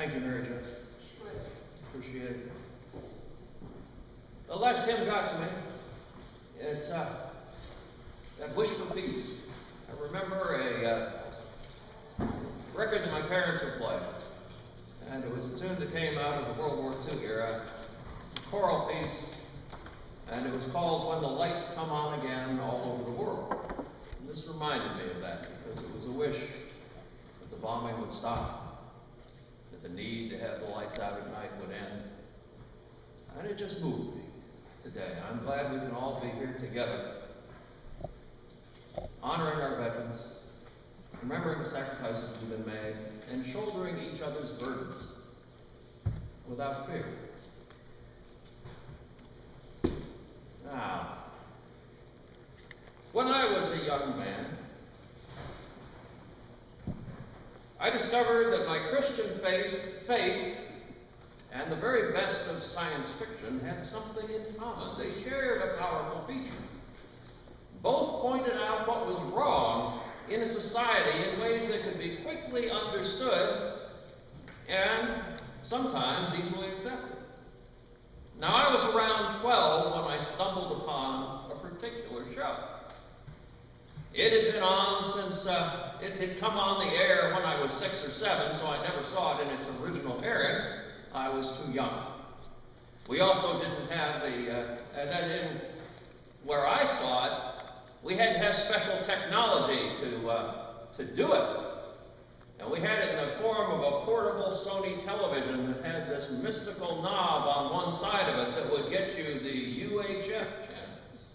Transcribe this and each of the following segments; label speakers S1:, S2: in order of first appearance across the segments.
S1: Thank you, Mary Jo. Appreciate it. The last hymn got to me. It's that Wish for Peace. I remember a record that my parents would play. And it was a tune that came out of the World War II era. It's a choral piece. And it was called When the Lights Come On Again All Over the World. And this reminded me of that because it was a wish that the bombing would stop, that the need to have the lights out at night would end. And it just moved me today. I'm glad we can all be here together, honoring our veterans, remembering the sacrifices that have been made, and shouldering each other's burdens without fear. Now, when I was a young man, I discovered that my Christian faith and the very best of science fiction had something in common. They shared a powerful feature. Both pointed out what was wrong in a society in ways that could be quickly understood and sometimes easily accepted. Now, I was around 12 when I stumbled upon a particular show. It had been on since it had come on the air when I was 6 or 7, so I never saw it in its original airings. I was too young. We also didn't have where I saw it, we had to have special technology to do it. And we had it in the form of a portable Sony television that had this mystical knob on one side of it that would get you the UHF channels.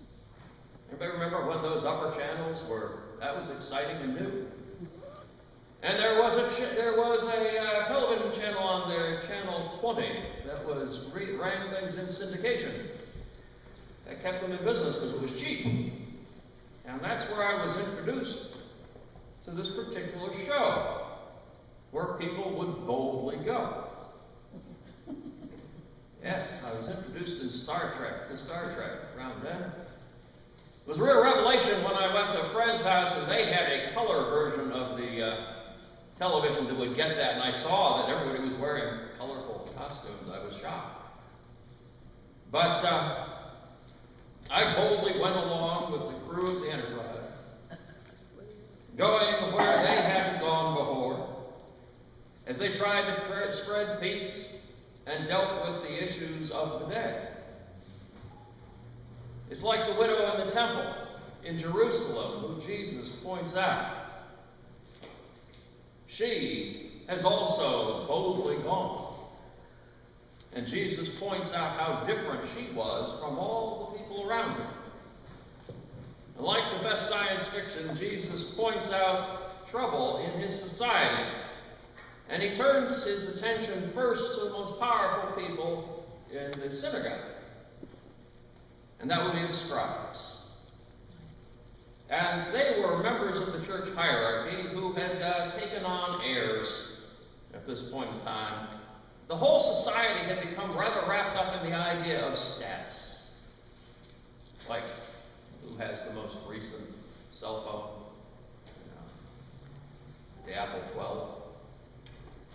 S1: Everybody remember when those upper channels were, that was exciting and new. And there was a television channel on there, channel 20, that ran things in syndication. That kept them in business because it was cheap. And that's where I was introduced to this particular show, where people would boldly go. Yes, I was introduced to Star Trek around then. It was a real revelation when I went to a friend's house and they had a color version of the television that would get that, and I saw that everybody was wearing colorful costumes. I was shocked. But I boldly went along with the crew of the Enterprise, going where they hadn't gone before, as they tried to spread peace and dealt with the issues of the day. It's like the widow in the temple in Jerusalem, who Jesus points out. She has also boldly gone. And Jesus points out how different she was from all the people around her. And like the best science fiction, Jesus points out trouble in his society. And he turns his attention first to the most powerful people in the synagogue. And that would be the scribes. And they were members of the church hierarchy who had taken on heirs at this point in time. The whole society had become rather wrapped up in the idea of status. Like, who has the most recent cell phone? The Apple 12.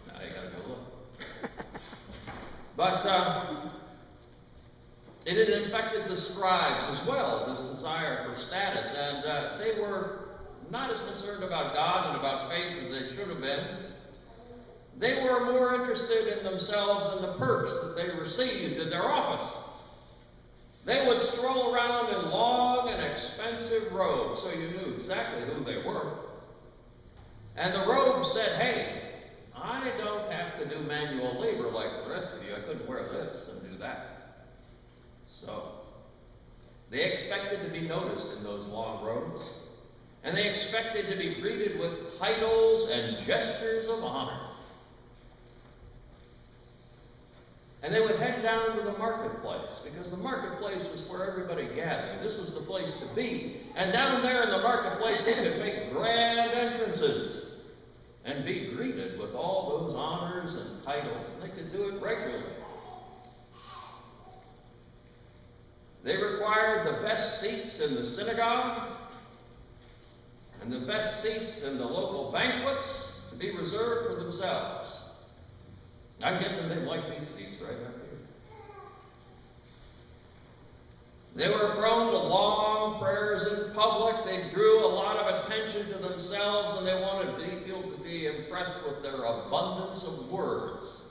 S1: Now you gotta go look. But it had infected the scribes as well, this desire for status, and they were not as concerned about God and about faith as they should have been. They were more interested in themselves and the perks that they received in their office. They would stroll around in long and expensive robes, so you knew exactly who they were. And the robe said, hey, I don't have to do manual labor like the rest of you. I couldn't wear this and do that. So, they expected to be noticed in those long robes, and they expected to be greeted with titles and gestures of honor. And they would head down to the marketplace, because the marketplace was where everybody gathered. This was the place to be. And down there in the marketplace, they could make grand entrances and be greeted with all those honors and titles. And they could do it regularly. They required the best seats in the synagogue and the best seats in the local banquets to be reserved for themselves. I'm guessing they like these seats right up here. They were prone to long prayers in public. They drew a lot of attention to themselves, and they wanted people to be impressed with their abundance of words.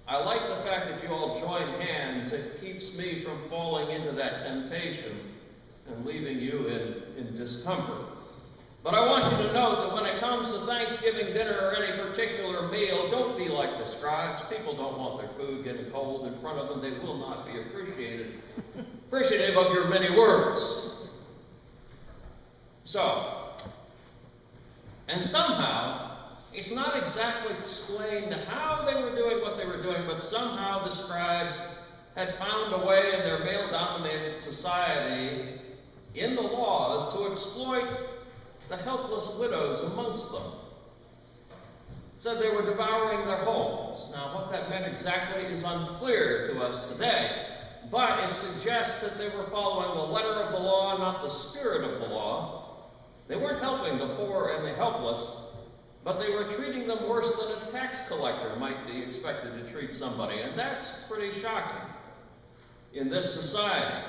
S1: I like the fact that you all join hands. It keeps me from falling into that temptation and leaving you in discomfort. But I want you to note that when it comes to Thanksgiving dinner or any particular meal, don't be like the scribes. People don't want their food getting cold in front of them. They will not be appreciative of your many words. And somehow, it's not exactly explained how they were doing what they were doing, but somehow the scribes had found a way in their male-dominated society, in the laws, to exploit the helpless widows amongst them. So they were devouring their homes. Now, what that meant exactly is unclear to us today, but it suggests that they were following the letter of the law, not the spirit of the law. They weren't helping the poor and the helpless, but they were treating them worse than a tax collector might be expected to treat somebody, and that's pretty shocking in this society.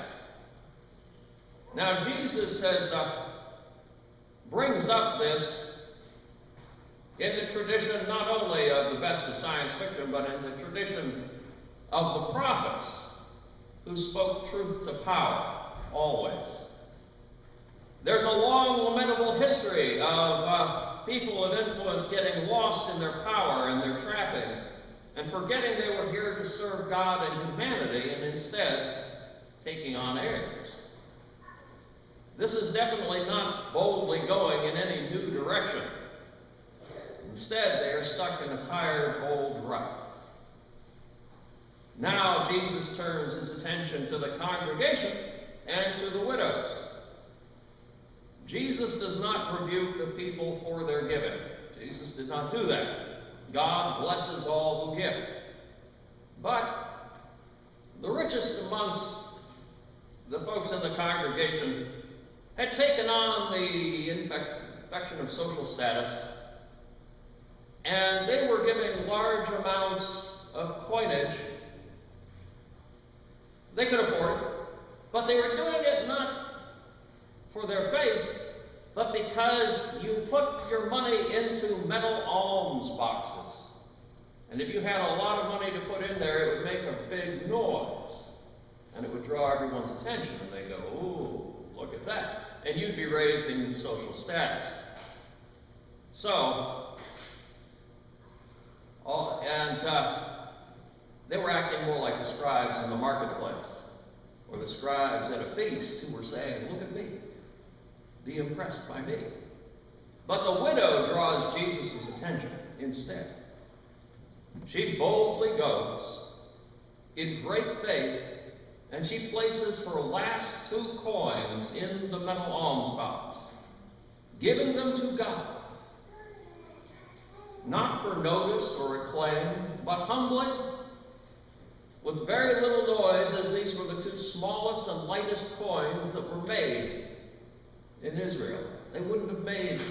S1: Now, Jesus brings up this in the tradition not only of the best of science fiction, but in the tradition of the prophets who spoke truth to power, always. There's a long, lamentable history of people of influence getting lost in their power and their trappings and forgetting they were here to serve God and humanity, and instead taking on heirs. This is definitely not boldly going in any new direction. Instead, they are stuck in a tired old rut. Now Jesus turns his attention to the congregation and to the widows. Jesus does not rebuke the people for their giving. Jesus did not do that. God blesses all who give. But the richest amongst the folks in the congregation had taken on the infection of social status, and they were giving large amounts of coinage. They could afford it, but they were doing it not for their faith, but because you put your money into metal alms boxes. And if you had a lot of money to put in there, it would make a big noise, and it would draw everyone's attention, and they go, ooh, look at that. And you'd be raised in social status. They were acting more like the scribes in the marketplace, or the scribes at a feast who were saying, look at me, be impressed by me. But the widow draws Jesus' attention instead. She boldly goes in great faith, and she places her last 2 coins in the metal alms box, giving them to God, not for notice or acclaim, but humbly, with very little noise, as these were the 2 smallest and lightest coins that were made in Israel. They wouldn't have made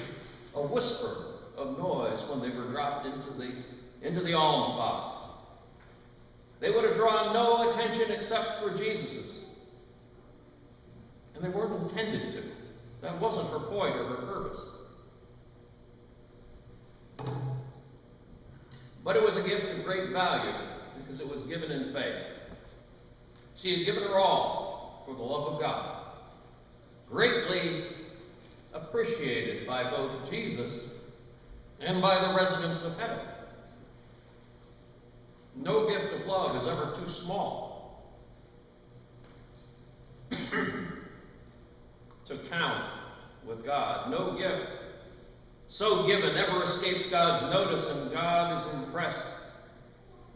S1: a whisper of noise when they were dropped into the alms box. They would have drawn no attention except for Jesus's. And they weren't intended to. That wasn't her point or her purpose. But it was a gift of great value because it was given in faith. She had given her all for the love of God, greatly appreciated by both Jesus and by the residents of heaven. No gift of love is ever too small to count with God. No gift so given ever escapes God's notice, and God is impressed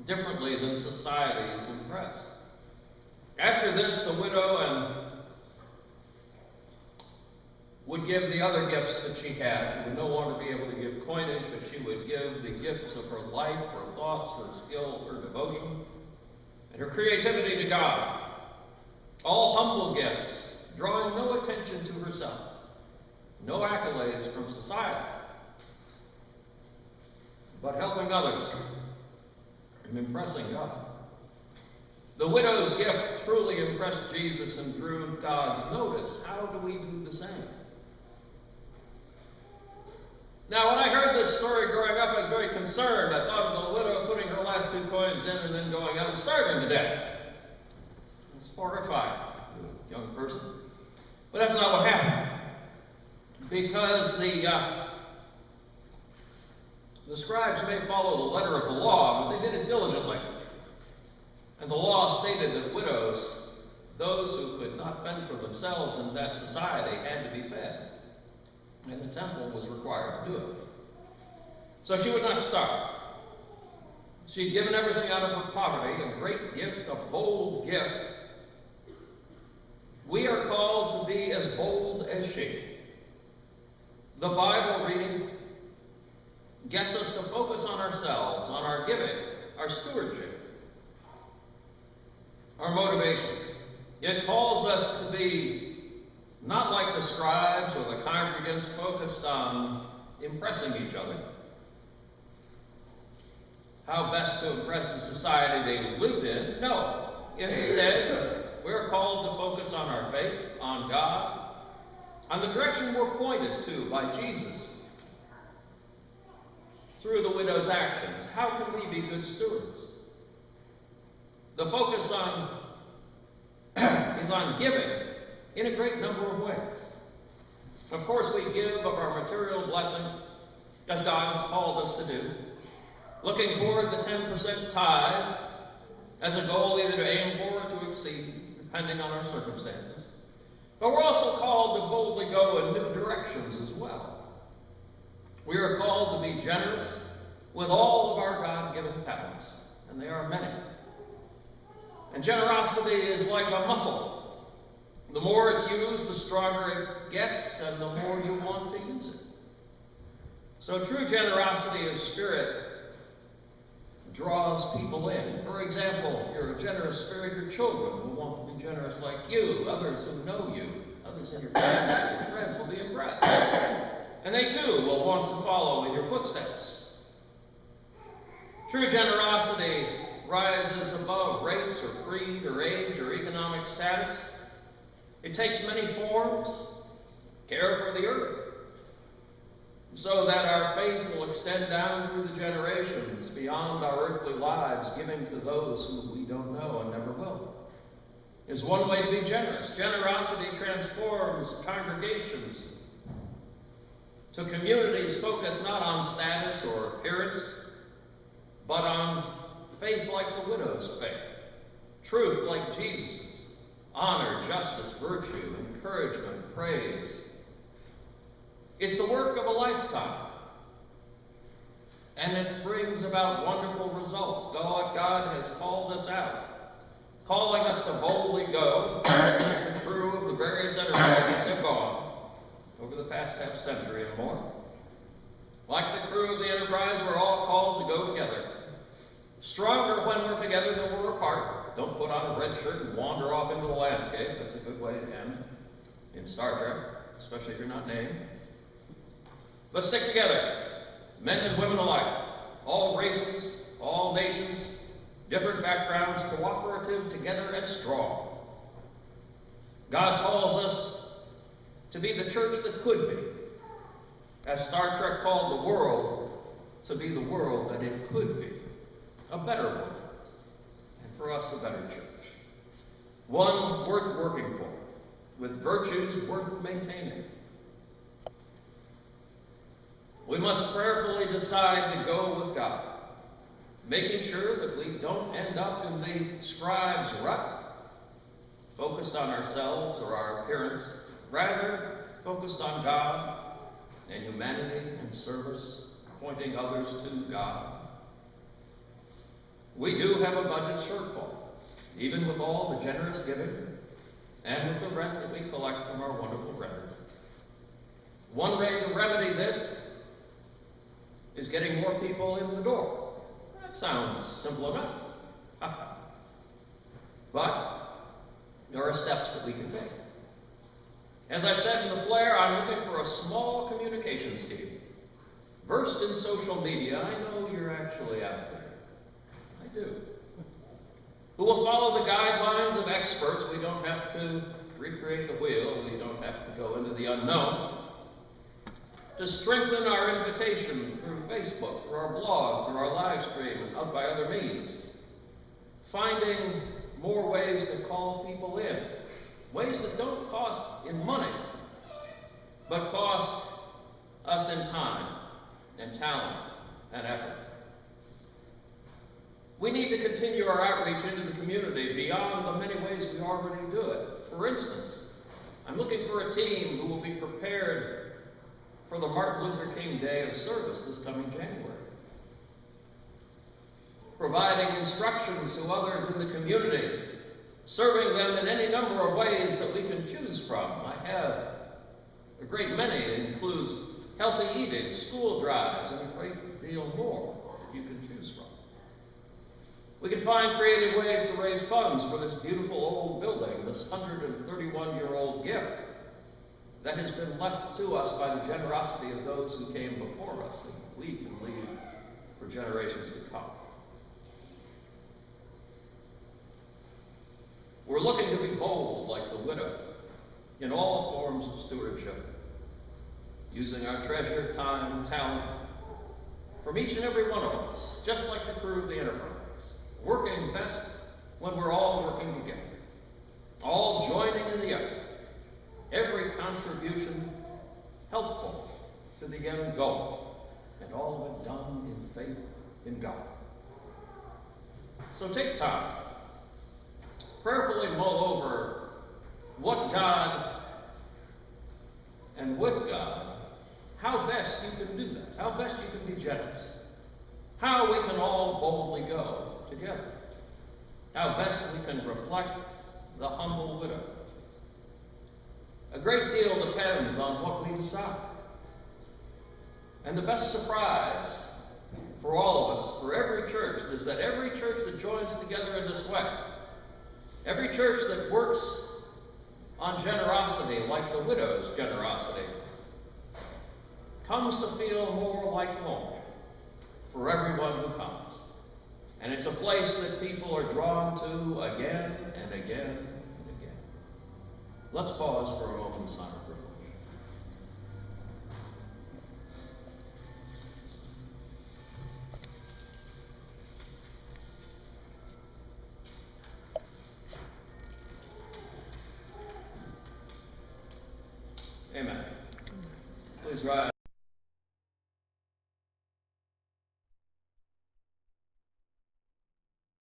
S1: differently than society is impressed. After this, the widow would give the other gifts that she had. She would no longer be able to give coinage, but she would give the gifts of her life, her thoughts, her skill, her devotion, and her creativity to God. All humble gifts, drawing no attention to herself, no accolades from society, but helping others I'm impressing God. The widow's gift truly impressed Jesus and drew God's notice. How do we do the same? Now, when I heard this story growing up, I was very concerned. I thought of the widow putting her last 2 coins in and then going out and starving to death. I was horrified to a young person. But that's not what happened. Because the scribes may follow the letter of the law, but they did it diligently. And the law stated that widows, those who could not fend for themselves in that society, had to be fed. And the temple was required to do it. So she would not starve. She'd given everything out of her poverty, a great gift, a bold gift. We are called to be as bold as she. The Bible reading gets us to focus on ourselves, on our giving, our stewardship, our motivations. It calls us to be not like the scribes or the congregants focused on impressing each other. How best to impress the society they lived in? No. Instead, we're called to focus on our faith, on God, on the direction we're pointed to by Jesus through the widow's actions. How can we be good stewards? The focus is on giving in a great number of ways. Of course, we give of our material blessings, as God has called us to do, looking toward the 10% tithe as a goal either to aim for or to exceed, depending on our circumstances. But we're also called to boldly go in new directions as well. We are called to be generous with all of our God-given talents, and they are many. And generosity is like a muscle. The more it's used, the stronger it gets, and the more you want to use it. So true generosity of spirit draws people in. For example, if you're a generous spirit, your children will want to be generous like you. Others who know you, others in your family, your friends will be impressed. And they too will want to follow in your footsteps. True generosity rises above race or creed or age or economic status. It takes many forms. Care for the earth, so that our faith will extend down through the generations beyond our earthly lives, giving to those who we don't know and never will, is one way to be generous. Generosity transforms congregations to communities focused not on status or appearance, but on faith like the widow's faith, truth like Jesus's, honor, justice, virtue, encouragement, praise. It's the work of a lifetime, and it brings about wonderful results. God has called us out, calling us to boldly go, as the crew of the various enterprises have gone over the past half-century and more. Like the crew of the Enterprise, we're all called to go together. Stronger when we're together than we're apart. Don't put on a red shirt and wander off into the landscape. That's a good way to end in Star Trek, especially if you're not named. Let's stick together, men and women alike, all races, all nations, different backgrounds, cooperative, together, and strong. God calls us to be the church that could be, as Star Trek called the world to be the world that it could be, a better world, and for us a better church, one worth working for, with virtues worth maintaining. We must prayerfully decide to go with God, making sure that we don't end up in the scribe's rut, focused on ourselves or our appearance, rather focused on God and humanity and service, pointing others to God. We do have a budget shortfall, even with all the generous giving and with the rent that we collect from our wonderful renters. One way to remedy this is getting more people in the door. That sounds simple enough. But there are steps that we can take. As I've said in the flare, I'm looking for a small communications team, versed in social media. I know you're actually out there. I do. Who will follow the guidelines of experts. We don't have to recreate the wheel. We don't have to go into the unknown. To strengthen our invitation through Facebook, through our blog, through our live stream, and by other means. Finding more ways to call people in. Ways that don't cost in money, but cost us in time and talent and effort. We need to continue our outreach into the community beyond the many ways we already do it. For instance, I'm looking for a team who will be prepared for the Martin Luther King Day of Service this coming January. Providing instructions to others in the community, serving them in any number of ways that we can choose from. I have a great many. It includes healthy eating, school drives, and a great deal more that you can choose from. We can find creative ways to raise funds for this beautiful old building, this 131-year-old gift that has been left to us by the generosity of those who came before us, and we can leave for generations to come. We're looking to be bold like the widow in all forms of stewardship, using our treasure, time, talent from each and every one of us, just like the crew of the Enterprise. Working best when we're all working together, all joining in the effort, every contribution helpful to the end goal, and all of it done in faith in God. So take time, prayerfully mull over what God and with God, how best you can do that, how best you can be generous, how we can all boldly go together, how best we can reflect the humble widow. A great deal depends on what we decide. And the best surprise for all of us, for every church, is that every church that joins together in this way, every church that works on generosity like the widow's generosity, comes to feel more like home for everyone who comes. And it's a place that people are drawn to again and again and again. Let's pause for a moment of silent reflection. Amen. Please rise.